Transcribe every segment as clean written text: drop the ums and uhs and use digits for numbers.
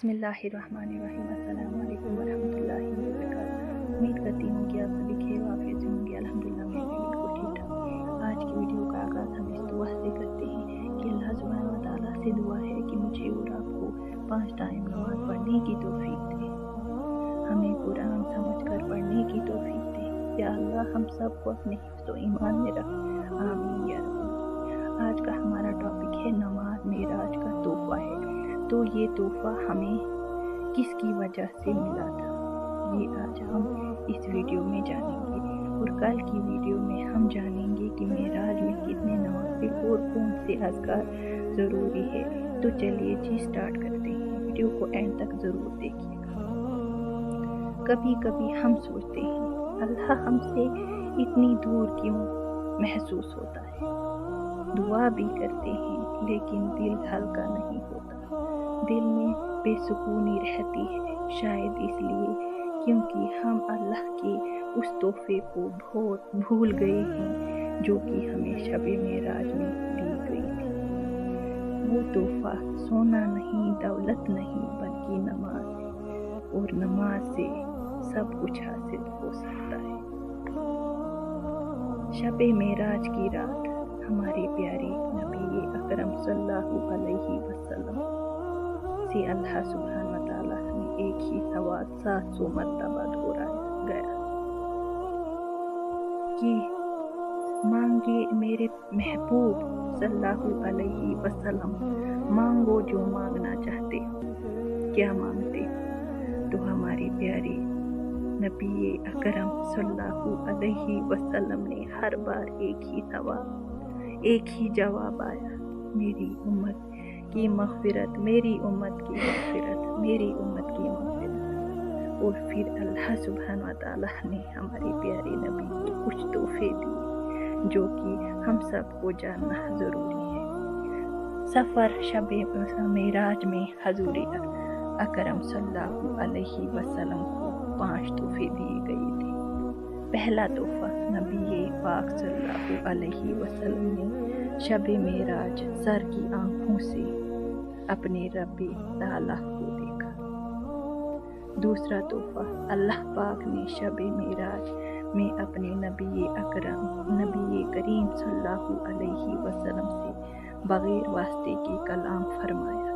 बिस्मिल्लाहिर्रहमानिर्रहीम। अस्सलाम वालेकुम वरहमतुल्लाहि वबरकातुहू। उम्मीद करती हूँ कि आप सभी खैर वाफियत से होंगे। अल्हम्दुलिल्लाह मैं भी बिल्कुल ठीक ठाक। आज की वीडियो का आगाज़ हम इस दुआ से करते हैं कि अल्लाह सुब्हानहू व तआला से दुआ है कि मुझे और आपको 5 टाइम नमाज पढ़ने की तौफीक दे, हमें कुरान समझकर पढ़ने की तौफीक दे। या अल्लाह हम सबको अपने हिफ्ज़ व ईमान में रख, आमीन या रब्बी। आज का हमारा टॉपिक है नमाज मेराज का तोहफा है। तो ये तोहफा हमें किसकी वजह से मिला था, ये आज हम इस वीडियो में जानेंगे। और कल की वीडियो में हम जानेंगे कि मेराज में कितने नवाफिल और कौन से अज़कार ज़रूरी है। तो चलिए जी स्टार्ट करते हैं। वीडियो को एंड तक ज़रूर देखिएगा। कभी कभी हम सोचते हैं अल्लाह हमसे इतनी दूर क्यों महसूस होता है। दुआ भी करते हैं लेकिन दिल हल्का नहीं होता, दिल में बेसुकूनी रहती है। शायद इसलिए क्योंकि हम अल्लाह के उस तोहफे को बहुत भूल गए हैं जो कि हमें शब-ए मेराज में दी गई थी। वो तोहफा सोना नहीं, दौलत नहीं, बल्कि नमाज है। और नमाज से सब कुछ हासिल हो सकता है। शब-ए मेराज की रात हमारे प्यारे नबी अकरम सल्लल्लाहु अलैहि वसल्लम से अल्लाह सुब्हान व तआला ने एक ही सवाल 700 मरतबा दोहराया गया कि मांगे मेरे महबूब सल्लल्लाहु अलैहि वसल्लम, मांगो जो मांगना चाहते हो। क्या मांगते हो? तो हमारे प्यारे नबी अकरम सल्लल्लाहु अलैहि वसल्लम ने हर बार एक ही सवाल, एक ही जवाब आया, मेरी उम्मत की मग़फ़िरत, मेरी उम्मत की मग़फ़िरत, मेरी उम्मत की मग़फ़िरत। और फिर अल्लाह सुब्हानहू व तआला ने हमारे प्यारे नबी को कुछ तोहफे दिए जो कि हम सबको जानना ज़रूरी है। सफ़र शब-ए मेराज में हज़ूर अकरम सल्लल्लाहु अलैहि वसल्लम को 5 तोहफे दिए गए थे। पहला तोहफा, नबी पाक सल्लल्लाहु अलैहि वसल्लम ने शब-ए मेराज सर की आँखों से अपने रब्बे ताला को देखा। दूसरा तोहफा, अल्लाह पाक ने शब-ए मेराज में अपने नबी करीम सल्लल्लाहु अलैहि वसल्लम से बग़ैर वास्ते के कलाम फरमाया।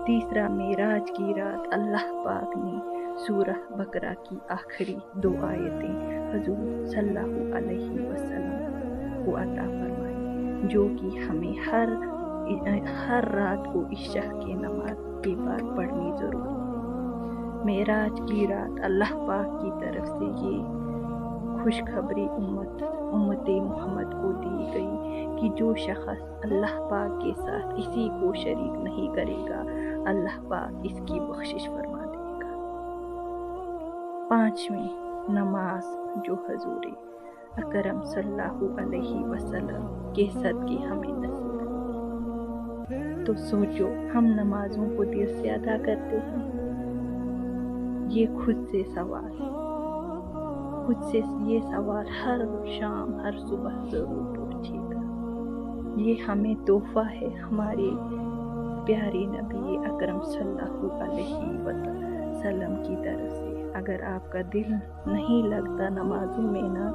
तीसरा, मेराज की रात अल्लाह पाक ने सूरह बकरा की आखिरी 2 आयतें हज़ूर सल्लल्लाहु अलैहि वसल्लम को अता फरमाई, जो कि हमें हर रात को इशा के नमाज के बाद पढ़नी ज़रूरी है। मेराज की रात अल्लाह पाक की तरफ से ये खुशखबरी उम्मत मोहम्मद को दी गई कि जो शख़्स अल्लाह पाक के साथ किसी को शरीक नहीं करेगा, अल्लाह पाक इसकी बख्शिश फरमा देगा। 5वीं, नमाज जो हज़ूर अकरम सल्लल्लाहु अलैहि वसल्लम के सदक़े हमें नसीब। तो सोचो, हम नमाज़ों को दिल से अदा करते हैं? ये खुद से ये सवाल हर शाम हर सुबह ज़रूर पूछिएगा। ये हमें तोहफा है हमारे प्यारे नबी अकरम सल्लल्लाहु अलैहि वसल्लम की तरफ से। अगर आपका दिल नहीं लगता नमाज़ों में ना,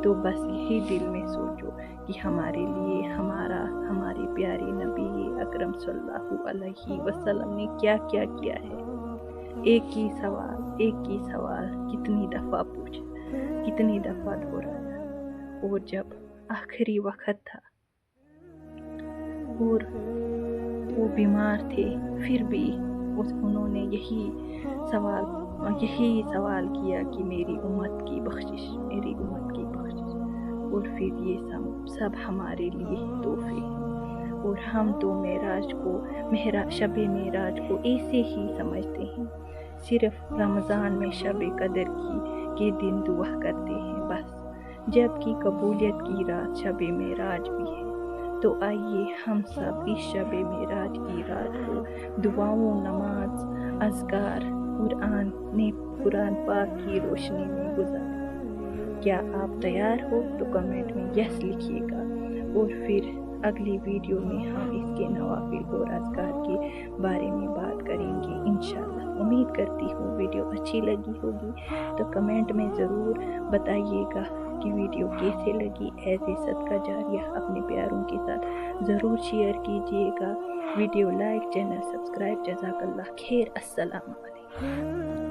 तो बस यही दिल में सोचो कि हमारे लिए हमारे प्यारे नबी अकरम सल्लल्लाहु अलैहि वसल्लम ने क्या क्या किया है। एक ही सवाल कितनी दफ़ा पूछा, कितनी दफ़ा दोहराया। और जब आखिरी वक्त था और वो बीमार थे, फिर भी उन्होंने यही सवाल किया कि मेरी उम्मत की बख्शिश, मेरी उम्मत की बख्शिश। और फिर ये सब हमारे लिए तोहफे हैं। और हम तो शब-ए मेराज को ऐसे ही समझते हैं, सिर्फ रमज़ान में शब-ए कदर के दिन दुआ करते हैं बस, जबकि कबूलियत की रात शब-ए मेराज भी है। तो आइए हम सब इस शब-ए मेराज की रात को दुआओं, नमाज, अज़कार, कुरान पाक की रोशनी में गुजारें। क्या आप तैयार हो? तो कमेंट में यस लिखिएगा। और फिर अगली वीडियो में हम इसके नवाफिल और अज़कार के बारे में बात करेंगे इंशाअल्लाह। امید کرتی ہوں ویڈیو اچھی لگی ہوگی، تو کمنٹ میں ضرور بتائیے گا کہ ویڈیو کیسے لگی۔ ایز اے صدقہ جاریہ اپنے پیاروں کے ساتھ ضرور شیئر کیجیے گا، ویڈیو لائک، چینل سبسکرائب۔ جزاک اللہ خیر، السلام علیکم۔